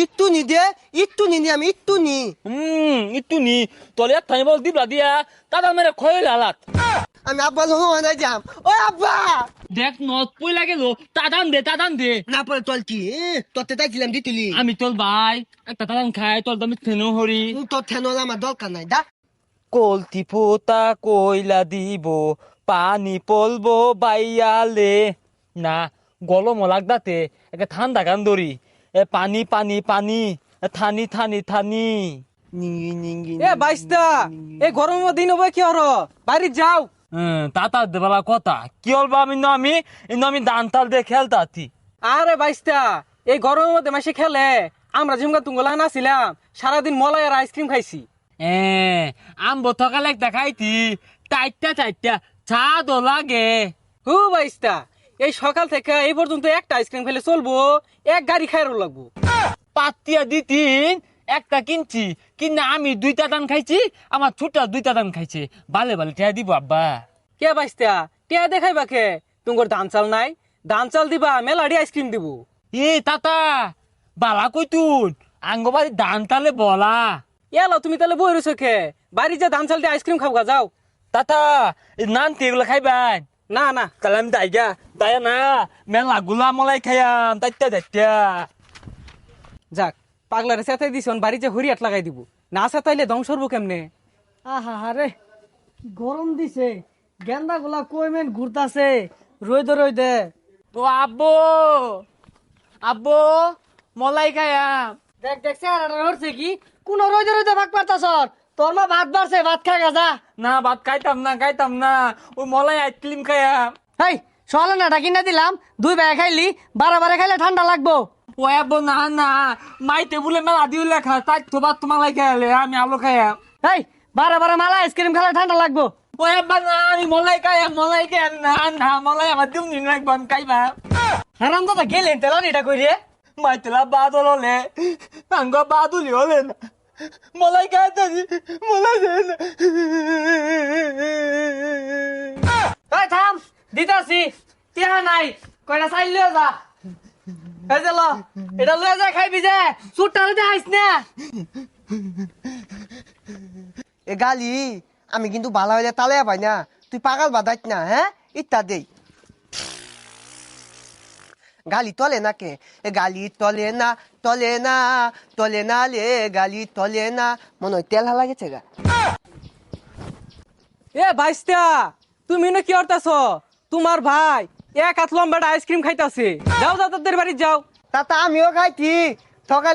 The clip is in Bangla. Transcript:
একটু নি দে, একটু নি আমি একটু নি। একটু নি তোলে এক থানি বল দিবলা দিয়া তাদের মেরে খয়ে লালাত আমি আব্বা যখন যাম, ও আব্বা দেখ নদ পইলা গেল তাদান দে না পরে তোর কি তোরতে তাইছিলাম দিতুলি। আমি তোর ভাই একটা তাদান খাই তোর দামি থেনো হরি তোর থেন আমার দরকার নাই দা। কলতি পোতা কইলা দিব পানি পলবো বাইয়ালে না গলম লাগদাতে একে ঠান্ডা গান ধরি এ পানি পানি পানি থানি থানি থানি নিঙ্গি নিঙ্গি এ বাইস্তা এ গরমের দিন হবে কি হর বাইরে যাও। তাতা দেবালা কথা কি হল বা আমি দান তাল দিয়ে খেলতাতি আরে বাইস্তা এই গরমের মধ্যে মাসে খেলে আমরা ঝুমকা তুঙ্গলা নাছিলাম সারাদিন মলাই আর আইসক্রিম খাইছি। আমবো থকালে দেখাইতি চারটা চা দো লাগে হু বাইস্তা এই সকাল থেকে এই পর্যন্ত একটা আইসক্রিম খেলে চলবো, এক গাড়ি খাইরও লাগবো। পাতিয়া দিতিন একটা কিনছি কিনা আমি দুইটা দান খাইছি আমার ছোট দুইটা দান খাইছে বালে বালে টিয়া দিব আব্বা কে বাইস্তা টিয়া দেখাইবা কে তুঙ্গর ধান চাল নাই, ধান চাল দিবা মেলাডি আইসক্রিম দিব। তাতা বালা কইতুন আঙ্গবাড়ি দান তালে বলা এলো তুমি তাহলে বই রয়েছো খে বাড়ি যা ধান চাল দিয়ে আইসক্রিম খাবগা যাও। তাতা নানতি এগুলো খাইবাই না না তাহলে আমি দায়া না মেলা গুলা মলাই খাইয়াম তাইতা যাক পাগলারে সেতাই দিছন বাড়ি যে হরিয়াট লাগাই দিব, না সেতাইলে ধ্বংস হবো কেমনে। আহা হারে গরম দিছে, গেন্দা গুলা কইমেন ঘুরতাছে রইদে। ও আব্বো আব্বো মলাই খাইয়াম দেখ দেখ স্যার হচ্ছে কি কোন রইদে ভাগ পারতাছ, তোর মা ভাত বাড়ছে ভাত খাই গা যা। না ভাত খাইতাম না ওই মলাই আইসক্রিম খাইয়াম হেই সকালে না ডাকি না দিলাম, দুই ভাই খাইলি বারে খাইলে ঠান্ডা লাগবো। ও আব্বো না মাইতে বলে মেলা দিও লেখা তাই তো ভাত তোমালাই খাইলে আমি আলো খাইয়াম হেই বারে মালা আইসক্রিম খেলে ঠান্ডা লাগবো। ও আব্বা না আমি মলাই খাইয়াম না মলাই আমার দিম নিন রাখবো আমি খাইবা হারাম দাদা গেলেন তেলা এটা কই রে। মাইতেলা বাদল হলে আঙ্গ বাদুলি হলে না মলাই খাইতে মলাই দেয় না এই থাম দিতাছি টিয়া নাই কয়টা চাইল লিয়ে যা। এই যে ল এটা লয়ে যা খাইবি যে সুটটা লইতে আইস না। এ গালি আমি কিন্তু ভালো হইলে তালে পাই না, তুই পাগল বাদাইত না। হ্যাঁ ইত্যা দেই গালি তলে না কে, এ গালি তলে না লে গালি তলে না, মনে হয় তেল হালা গেছে গা। এ বাইস্তা তুমি না কি করতাছ, তোমার ভাই এক হাত লম্বাটা আইসক্রিম খাইতাছে, যাও তাদের বাড়ি যাও। তাতা আমিও খাইছি সকাল